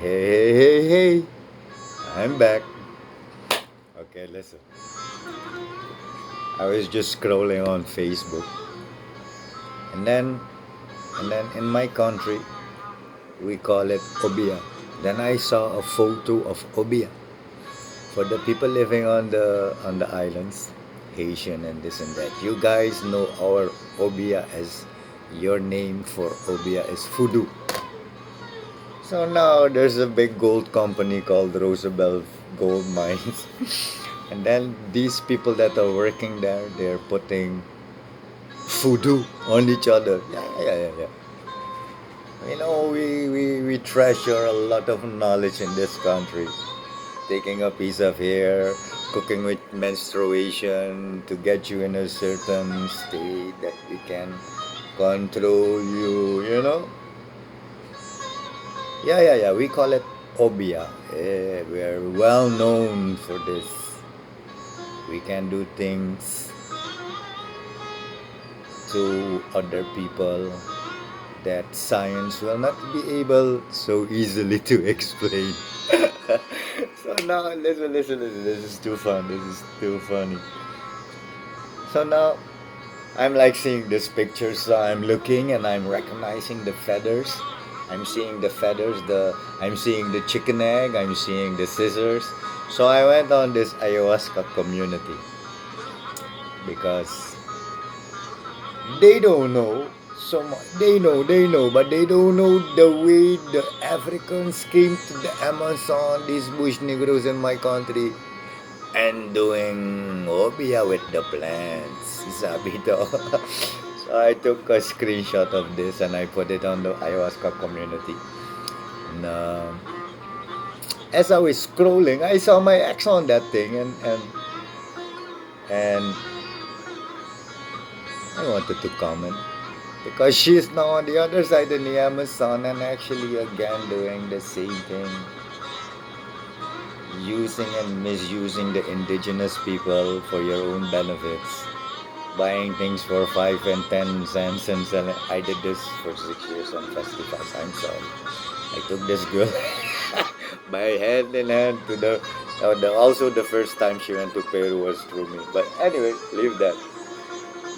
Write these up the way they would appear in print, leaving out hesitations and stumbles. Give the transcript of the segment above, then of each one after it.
Hey, I'm back. Okay, listen. I was just scrolling on Facebook, and then in my country we call it Obia. Then I saw a photo of Obia for the people living on the islands, Haitian and this and that. You guys know our Obia as your name for Obia is Fudu. So now there's a big gold company called Rosabel Gold Mines. And then these people that are working there, they're putting voodoo on each other. Yeah. We treasure a lot of knowledge in this country. Taking a piece of hair, cooking with menstruation to get you in a certain state that we can control you. Yeah. We call it Obia. We're well known for this. We can do things to other people that science will not be able so easily to explain. So now, listen. This is too fun. This is too funny. So now, I'm like seeing this picture. So I'm looking and I'm recognizing the feathers. I'm seeing the feathers. I'm seeing the chicken egg. I'm seeing the scissors. So I went on this ayahuasca community because they don't know so much. They know, but they don't know the way the Africans came to the Amazon, these bush Negroes in my country, and doing obia with the plants. Sabi to. So I took a screenshot of this and I put it on the ayahuasca community. And as I was scrolling, I saw my ex on that thing, and I wanted to comment because she's now on the other side in the Amazon and actually again doing the same thing, using and misusing the indigenous people for your own benefits, buying things for 5 and 10 cents and selling. I did this for 6 years on festivals. I'm sorry. I took this girl by hand in hand to also the first time she went to Peru was through me. But anyway, leave that.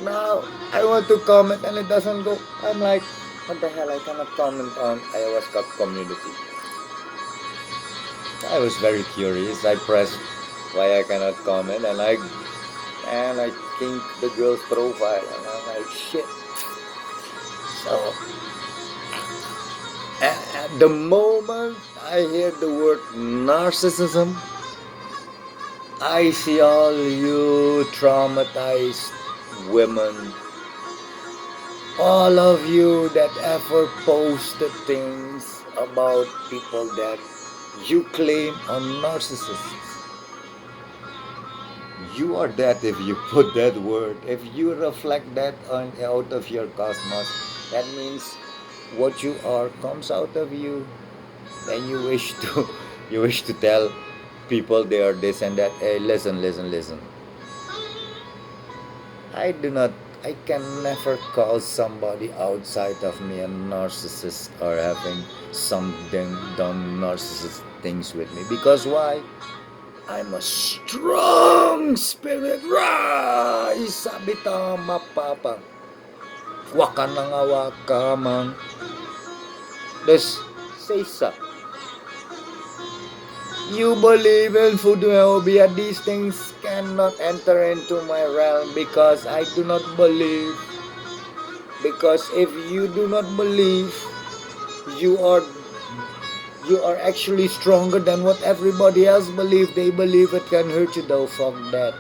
Now I want to comment and it doesn't go. I'm like, what the hell? I cannot comment on ayahuasca community. I was very curious. I pressed why I cannot comment and I think the girl's profile and I'm like shit. So at the moment I hear the word narcissism, I see all you traumatized women, all of you that ever posted things about people that you claim are narcissists. You are that if you put that word. If you reflect that out of your cosmos, that means what you are comes out of you. Then you wish to you wish to tell people they are this and that. Hey, listen. I can never call somebody outside of me a narcissist or having something done narcissist things with me. Because why? I'm a strong spirit. Sabi tama papa. Waka na nga waka man. This say sa. You believe in voodoo and obia, these things cannot enter into my realm because I do not believe. Because if you do not believe, you are actually stronger than what everybody else believe. They believe it can hurt you though. Fuck that.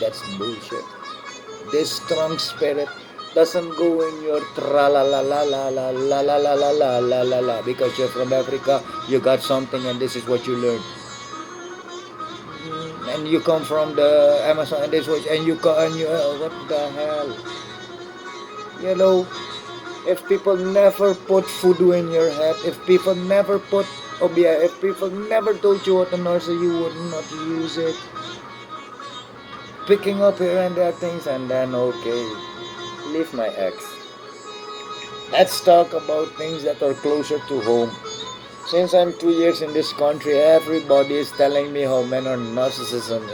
That's bullshit. This strong spirit doesn't go in your tra la la la la la la la la la la la la la because you're from Africa, you got something and this is what you learned. And you come from the Amazon and this was and you what the hell? If people never put voodoo in your head, if people never put obia, if people never told you what an narsa, you would not use it. Picking up here and there things and then okay, leave my ex. Let's talk about things that are closer to home. Since I'm 2 years in this country, everybody is telling me how men are narcissism,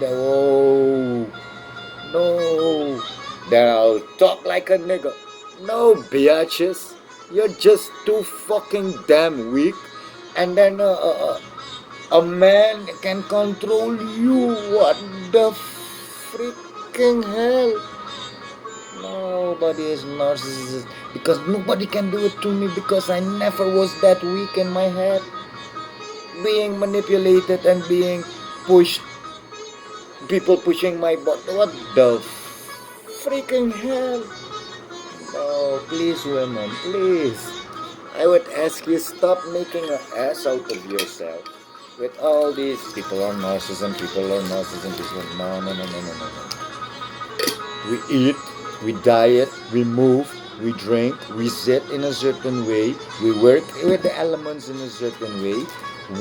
oh no, then I'll talk like a nigga. No, bitches, you're just too fucking damn weak, and then a man can control you. What the freaking hell? Nobody is narcissist because nobody can do it to me because I never was that weak in my head. Being manipulated and being pushed, people pushing my butt. What the freaking hell? Oh, please, women, please. I would ask you, stop making an ass out of yourself with all these people are narcissism, people are narcissism, people. No, no, no, no, no, no, no. We eat, we diet, we move, we drink, we sit in a certain way, we work with the elements in a certain way,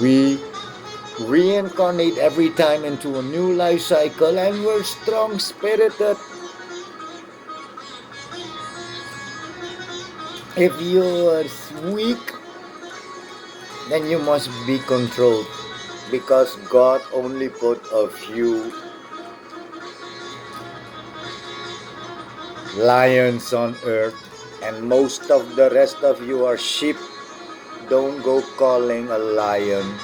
we reincarnate every time into a new life cycle, and we're strong spirited. If you are weak, then you must be controlled because God only put a few lions on earth, and most of the rest of you are sheep. Don't go calling a lion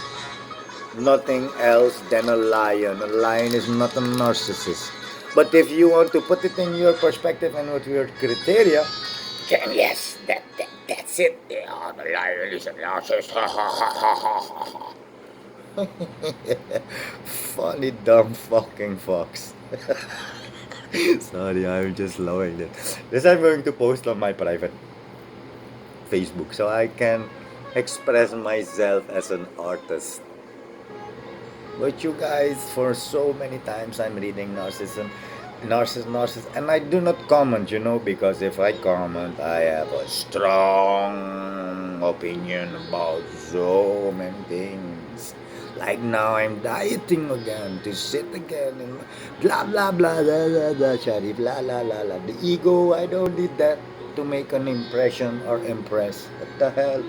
nothing else than a lion. A lion is not a narcissist. But if you want to put it in your perspective and with your criteria, then yes, that's it. Yeah, the lion is a narcissist. Funny dumb fucking fox. Sorry, I'm just loving it. This I'm going to post on my private Facebook so I can express myself as an artist. But you guys, for so many times I'm reading narcissism, and I do not comment, because if I comment, I have a strong opinion about so many things. Like now I'm dieting again to sit again and blah blah blah blah blah blah Sharif, blah blah blah blah. The ego, I don't need that to make an impression or impress. What the hell?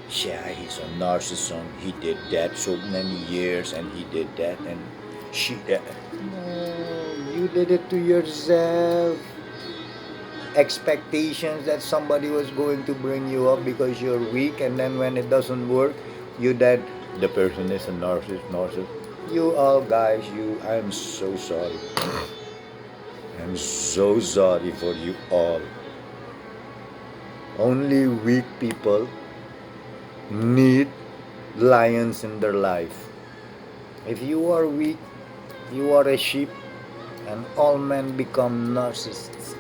Yeah, he's a narcissist. He did that so many years, and he did that, and she. No, you did it to yourself. Expectations that somebody was going to bring you up because you're weak, and then when it doesn't work, you that the person is a narcissist. You all guys, I'm so sorry. I'm so sorry for you all. Only weak people need lions in their life. If you are weak, you are a sheep, and all men become narcissists.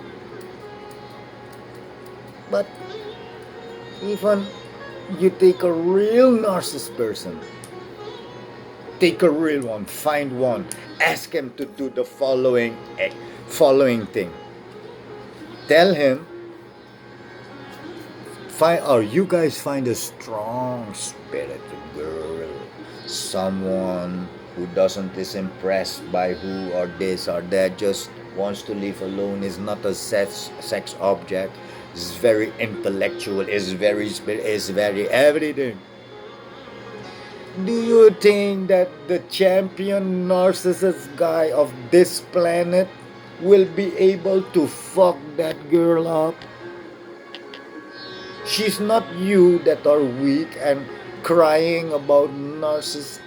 But even you take a real narcissist person, take a real one, find one, ask him to do the following thing. Tell him, you guys find a strong spirited girl, someone who doesn't is impressed by who or this or that, just wants to live alone, is not a sex object, is very intellectual, is very everything. Do you think that the champion narcissist guy of this planet will be able to fuck that girl up? She's not you that are weak and crying about narcissists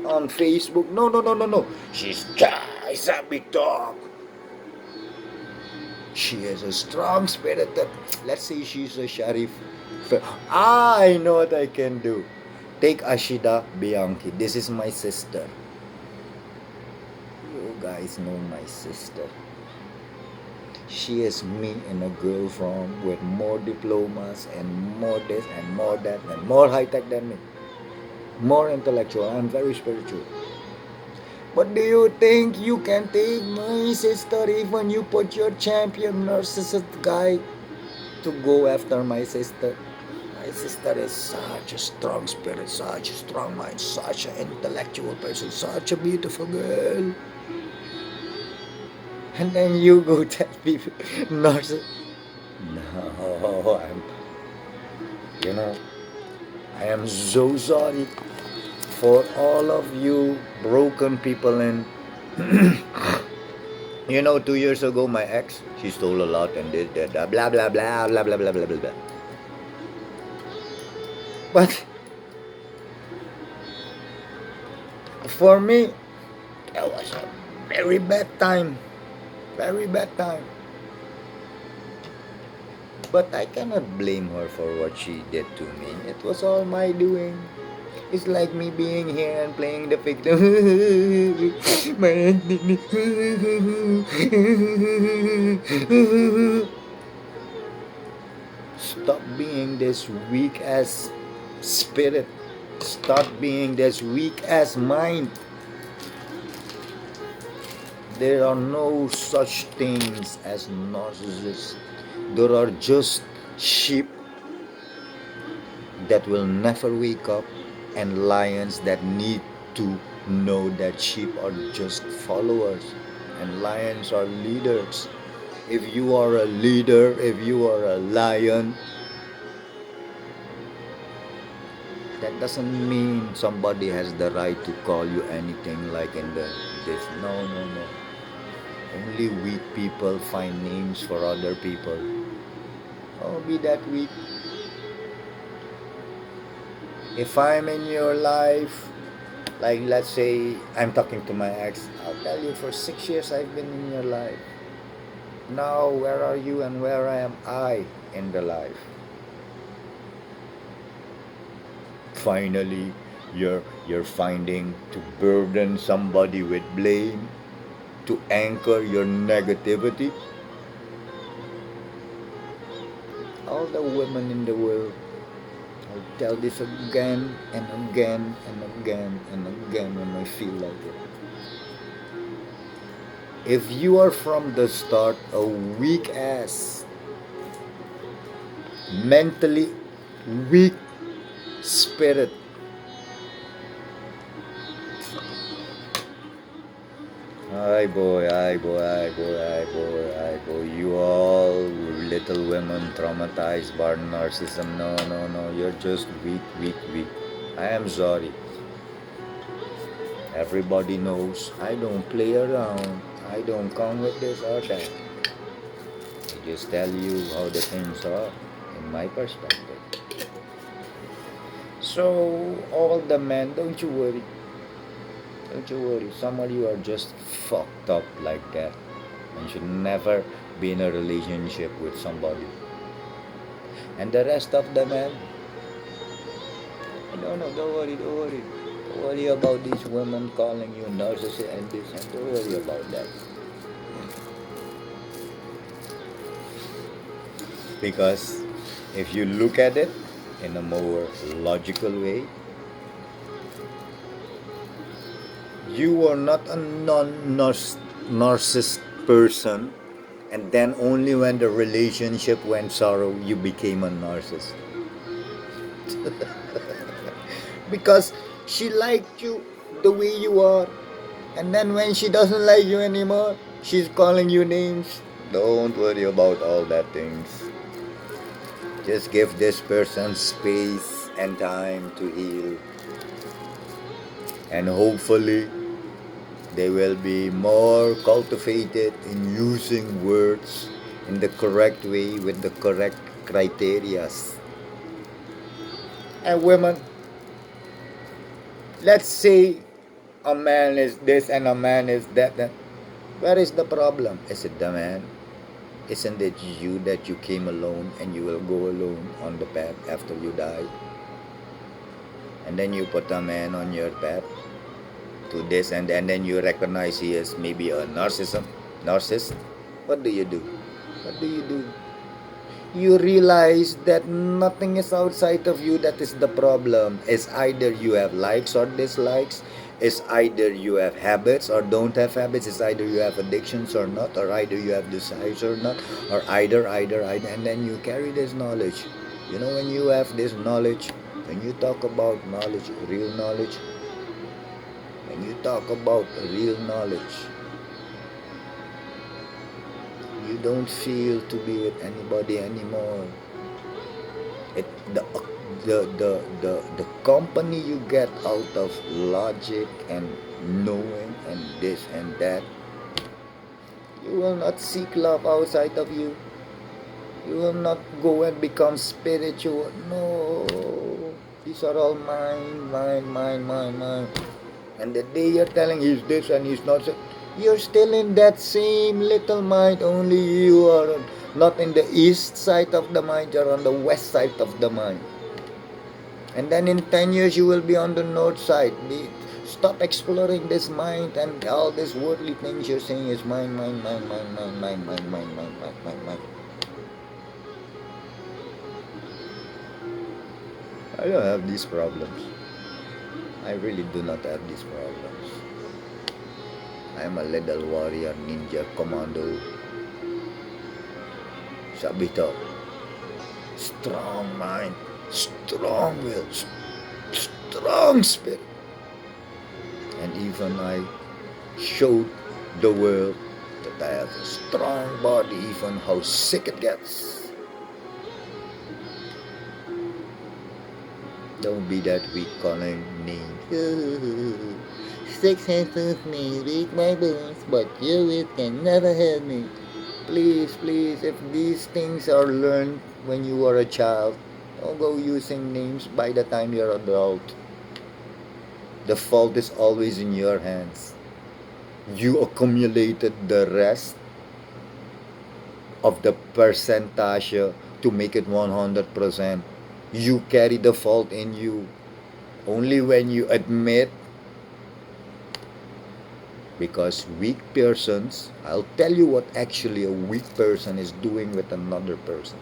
on Facebook. No. She's a big dog. She is a strong spirit that, let's say she's a Sharif. I know what I can do. Take Ashida Bianchi. This is my sister. You guys know my sister. She is me and a girl with more diplomas and more this and more that and more high tech than me. More intellectual. I'm very spiritual. But do you think you can take my sister even you put your champion narcissist guy to go after my sister? My sister is such a strong spirit, such a strong mind, such an intellectual person, such a beautiful girl. And then you go tell people, narcissist. No, I am so sorry for all of you broken people. And 2 years ago, my ex, she stole a lot and did that, blah blah blah blah blah blah blah blah blah. But for me, that was a very bad time, very bad time. But I cannot blame her for what she did to me. It was all my doing. It's like me being here and playing the victim. Stop being this weak ass spirit. Stop being this weak ass mind. There are no such things as narcissists. There are just sheep that will never wake up, and lions that need to know that sheep are just followers and lions are leaders. If you are a leader, if you are a lion, that doesn't mean somebody has the right to call you anything like in this. No, no, no. Only weak people find names for other people. Oh, be that weak. If I'm in your life, like let's say I'm talking to my ex, I'll tell you for 6 years I've been in your life. Now where are you and where am I in the life? Finally, you're finding to burden somebody with blame, to anchor your negativity. All the women in the world, I'll tell this again and again and again and again when I feel like it. If you are from the start a weak ass, mentally weak spirit, ay boy, ay boy, ay boy, ay boy, ay boy, you all little women traumatized by narcissism. No, no, no, you're just weak, weak, weak. I am sorry. Everybody knows I don't play around. I don't come with this or that. I just tell you how the things are in my perspective. So, all the men, don't you worry. Don't you worry. Some of you are just fucked up like that and should never be in a relationship with somebody. And the rest of the men, don't worry, don't worry. Don't worry about these women calling you narcissist and this, and don't worry about that. Because if you look at it in a more logical way, you are not a narcissist person, and then only when the relationship went sour, you became a narcissist. Because she liked you the way you are, and then when she doesn't like you anymore, she's calling you names. Don't worry about all that things. Just give this person space and time to heal, and hopefully they will be more cultivated in using words in the correct way with the correct criterias. And women, let's say a man is this and a man is that. Where is the problem? Is it the man? Isn't it you that you came alone and you will go alone on the path after you die? And then you put a man on your path to this, and then you recognize he is maybe a narcissist. What do you do? What do you do? You realize that nothing is outside of you that is the problem. It's either you have likes or dislikes. It's either you have habits or don't have habits. It's either you have addictions or not, or either you have desires or not, or either. And then you carry this knowledge. When you have this knowledge, when you talk about knowledge, real knowledge, when you talk about real knowledge, you don't feel to be with anybody anymore. the company you get out of logic and knowing and this and that. You will not seek love outside of you. You will not go and become spiritual. No. These are all mine, mine, mine, mine, mine. And the day you're telling he's this and he's not, you're still in that same little mind. Only you are not in the east side of the mind, you're on the west side of the mind. And then in 10 years you will be on the north side. Stop exploring this mind and all these worldly things you're saying is mine, mine, mine, mine, mine, mine, mine, mine, mine, mine, mine, mine. I don't have these problems. I really do not have these problems. I'm a little warrior, ninja, commando. Sabito. Strong mind, strong will, strong spirit. And even I showed the world that I have a strong body, even how sick it gets. Don't be that weak calling names. 6 handsome me, weak my bones, but you can never help me. Please, please, if these things are learned when you are a child, don't go using names by the time you're adult. The fault is always in your hands. You accumulated the rest of the percentage to make it 100%. You carry the fault in you. Only when you admit, because weak persons, I'll tell you what actually a weak person is doing with another person.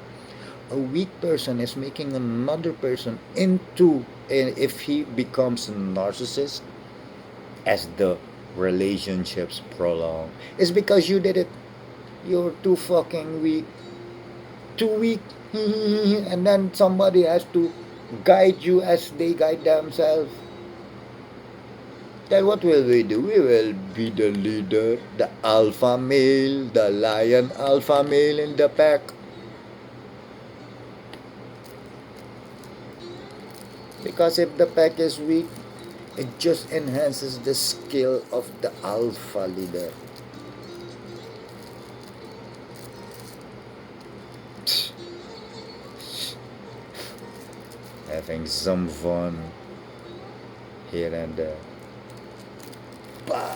A weak person is making another person into, if he becomes a narcissist, as the relationships prolong, it's because you did it. You're too fucking weak. Too weak. And then somebody has to guide you as they guide themselves. Then what will we do? We will be the leader, the alpha male, the lion alpha male in the pack. Because if the pack is weak, it just enhances the skill of the alpha leader. Having some fun here and there. Bah!